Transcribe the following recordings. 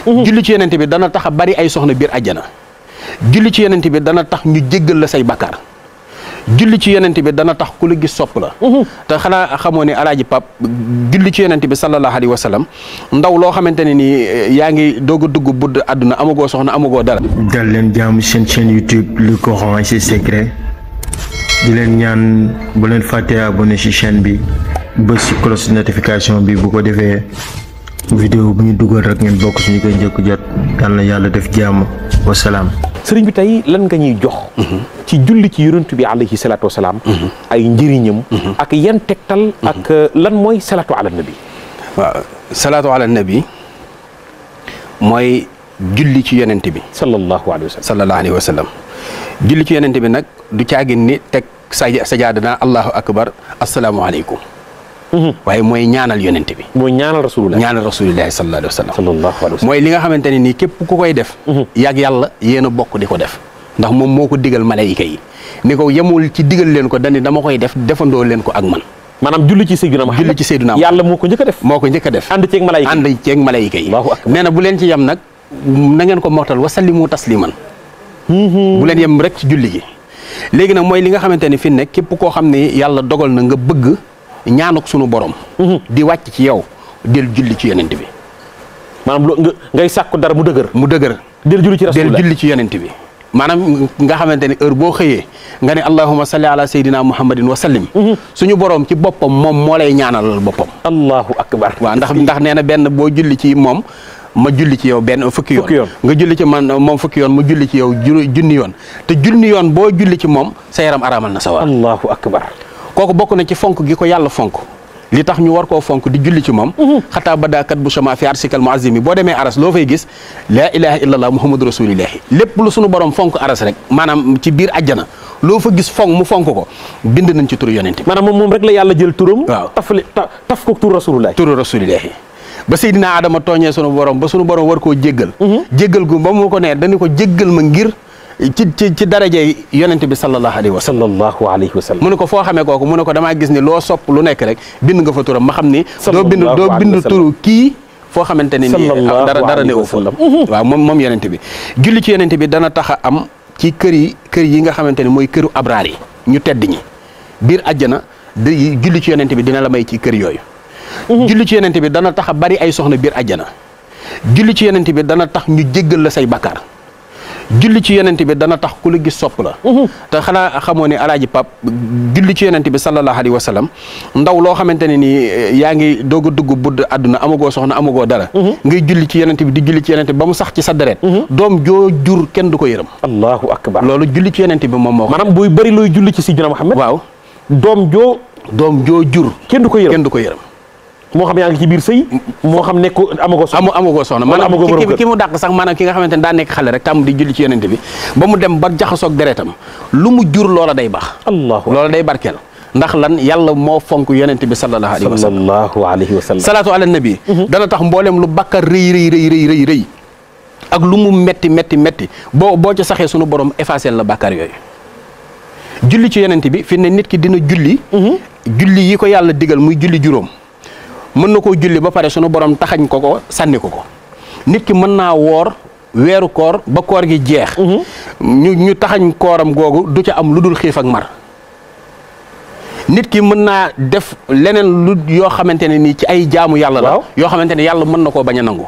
julli ci yonent bi dana tax a bari ay soxna biir àjjana. julli ci yonent bi dana tax ñu jéggal la say bakkaar. julli ci yonent bi dana tax ku la gis sopp la. te xanaa xamoo ne alaaji Pap julli ci yonent bi sallallahu alayhi wa sallam ndaw loo xamante ne nii yaa ngi doog a dugg budd àdduna amagoo soxna amagoo dara. dal leen jaamu seen chaîne YouTube le Coran et ses secrets di leen ñaan bu leen fàttee abonné ci chaîne bi bës ci cloche notification bi bu ko defee vidéo bu ñu dugal rek ngeen bokk suñu koy njëkk jot yal na yàlla def jàmm wasalaam. sëriñ bi tey lan nga ñuy jox. ci julli ci yonent bi alayhi salaatu wasalaam. ay njëriñam. ak yan tegtal. ak lan mooy salaatu ala nabi. waaw salaatu ala nabi mooy julli ci yonent bi. sallallahu alayhi wa sallam. julli ci yonent bi nag du caagin ni teg sajaada naa allahu akbar asalaamualeykum. waaye mooy ñaanal yonent bi. mooy ñaanal rasulullah. ñaanal rasulullah sallallahu alayhi wa sallam. sallallahu alayhi wa sallam. mooy li nga xamante ne nii képp ku koy def. yàgg yàlla yéen a bokk di ko def. ndax moom moo ko digal malayka yi ni ko yemul ci digal leen ko dani dama koy def defandoo leen ko ak man. maanaam julli ci Seydina Muhammad. julli ci Seydina Muhammad yàlla moo ko njëkk a def. moo ko njëkk a def. ànd ceeg malayka yi ànd ceeg malayka yi. nee na bu leen ci yem nag na ngeen ko moxtal wasallimu tasliman. bu leen yem rek ci julli gi. léegi nag mooy li nga xamante ni fi nekk képp koo xam ne yàlla dogal na nga bëgg ñaanuk sunu borom. di wàcc ci yow del julli ci yonent bi. maanaam ngay sàkku dara mu dëgër. mu dëgër. del julli ci rasulullah del julli ci yonent bi. maanaam nga xamante ne heure boo xëyee nga ne allahumma salli ala sayyidina muhammadin wa sallim. suñu borom ci boppam moom moo lay ñaanalal boppam. allahu akbar. waaw ndax nee na benn boo julli ci moom ma julli ci yow benn fukki yoon. nga julli ci man moom fukki yoon ma julli ci yow junni yoon te junni yoon boo julli ci moom sa yaram araamal na sa war. allahu akbar. kooku bokk na ci fonk gi ko yàlla fonk li tax ñu war koo fonk di julli ci moom. xataa badaakat bu sama fi arsikal muazimi boo demee aras loo fay gis laa ilaha illallah muhammadu rasulillahi lépp lu sunu borom fonk aras rek maanaam ci biir àjjana loo fa gis fonk mu fonk ko bind nañ ci turu yonent bi. maanaam moom rek la yàlla jël turam. waaw taf ko turu rasulillahi. turu rasulillahi ba Seydina Adama tooñee sunu borom ba sunu borom war koo jéggal. jéggal gu ba mu ko nee dañu ko jéggal ma ngir. ci darajey yonent bi sallallahu alayhi wa sallam. sallallahu alayhi wa sallam. mu ne ko foo xamee kooku mu ne ko damaa gis ni loo sopp lu nekk rek bind nga fa turam ma xam ni. doo bind turu kii foo xamante ne nii dara ne fa. waaw moom yonent bi. julli ci yonent bi dana tax a am ci kër yi nga xamante ne mooy këru abraar yi ñu tedd ñi biir àjjana julli ci yonent bi dina la may ci kër yooyu. julli ci yonent bi dana tax a bari ay soxna biir àjjana. julli ci yonent bi dana tax ñu jéggal la say bakkaar. julli ci yonent bi dana tax ku la gis sopp la. te xanaa xamoo ne alaaji Pap julli ci yonent bi sallallahu alayhi wa sallam ndaw loo xamante ne nii yaa ngi doog a dugg budd àdduna amagoo soxna amagoo dara. ngay julli ci yonent bi di julli ci yonent bi ba mu sax ci sa deret. doom joo jur kenn du ko yërëm. allahu akbar. loolu julli ci yonent bi moom moo ko. maanaam buy bëri looy julli ci Seydina Muhammad. waaw doom joo jur. kenn du ko yërëm kenn du ko yërëm. moo xam yaa ngi ci biir sëy moo xam nekk amagoo soxna maanaam ki mu dàq sax maanaam ki nga xamante ne daa nekk xale rek tàmm di julli ci yonent bi ba mu dem ba jaxasoog deretam lu mu jur loola day baax. loola day barkeel ndax lan yàlla moo fonk yonent bi sallallahu alayhi wa sallam. salaatu ala nabi dana tax mboolem lu bakkar rëy ak lu mu metti boo ca saxee sunu borom effacé la bakkar yooyu. julli ci yonent bi fi ne nit ki dina julli yi ko yàlla digal muy julli juróom mën na koo julli ba pare sunu borom taxañ ko sànni ko nit ki mën naa woor weeru koor ba koor gi jeex. ñu taxañ kooram googu du ca am lu dul xiif ak mar. nit ki mën naa def leneen lu yoo xamante ne nii ci ay jaamu yàlla la. yoo xamante ne yàlla mën na koo bañ a nangu.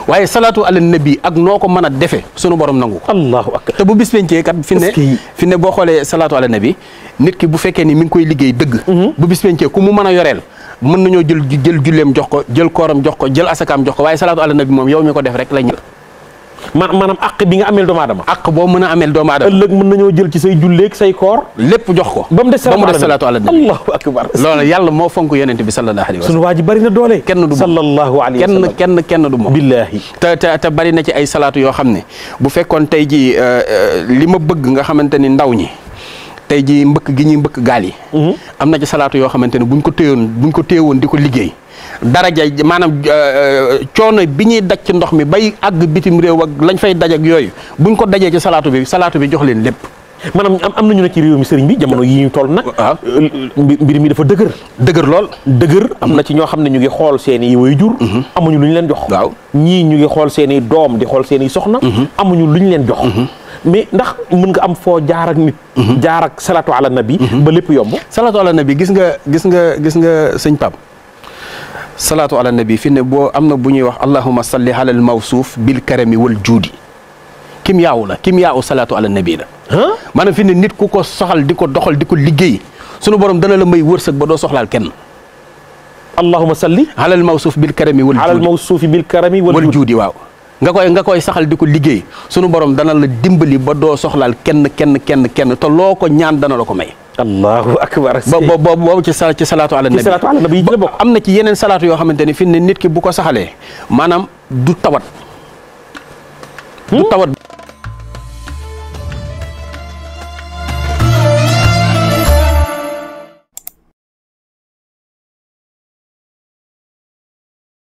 waaye salaatu ala nabi ak noo ko mën a defee sunu borom nangu ko. allahu akbar. te bu bis pencee kat fi ne boo xoolee salaatu ala nabi nit ki bu fekkee ni mi ngi koy liggéey dëgg. bu bis pencee ku mu mën a yoreel. mën nañoo jël julleem jox ko jël kooram jox ko jël asakaam jox ko waaye salaatu ala nabi moom yow mi ko def rek la ñu. maanaam àq bi nga ameel doomu aadama. àq boo mën a ameel doomu aadama. ëllëg mën nañoo jël ci say julleeg say koor. lépp jox ko. ba mu des salaatu ala nabi. allahu akbar. loolu yàlla moo fonk yonent bi sallallahu alayhi wa sallam. sunu waa ji bari na doole. kenn du sallallahu alayhi wa sallam kenn du moom. billaahi. te bari na ci ay salaatu yoo xam ne bu fekkoon tey ji li ma bëgg nga xamante ni ndaw ñi tey ji mbëkk gi ñuy mbëkk gaal yi. am na ci salaatu yoo xamante ne buñ ko téyewoon di ko liggéey daraja maanaam coono bi ñuy daj ci ndox mi bay àgg bitim réew ak lañ fay daj ak yooyu buñ ko dajee ci salaatu bi jox leen lépp. maanaam am nañu ne ci réew mi sëriñ bi jamono yi ñu toll nag. waaw mbir mi dafa dëgër lool. am na ci ñoo xam ne ñu ngi xool seen i waajur. amuñu lu ñu leen jox. waaw ñii ñu ngi xool seen i doom di xool seen i soxna. amuñu lu ñu leen jox. mais ndax mën nga am foo jaar ak nit. jaar ak salaatu ala nabi. ba lépp yomb. salaatu ala nabi gis nga sëñ Pape. salaatu ala nabi fi ne boo am na bu ñuy wax allahumma salli ala al mawsuuf bil karami wal juudi kim yaawu salaatu ala nabi la. maanaam fi ne nit ku ko soxal di ko doxal di ko liggéey sunu borom dana la may wërsëg ba doo soxlaal kenn. allahumma salli ala al mawsuuf bil karami wal juudi ala al mawsuuf bil karami wal juudi waaw. nga koy saxal di ko liggéey sunu borom dana la dimbali ba doo soxlaal kenn te loo ko ñaan dana la ko may. allahu akbar. boobu ci salaatu ala nabi. ci salaatu ala nabi la bokk. am na ci yeneen salaatu yoo xamante ni fi ne nit ki bu ko saxalee maanaam du tawat.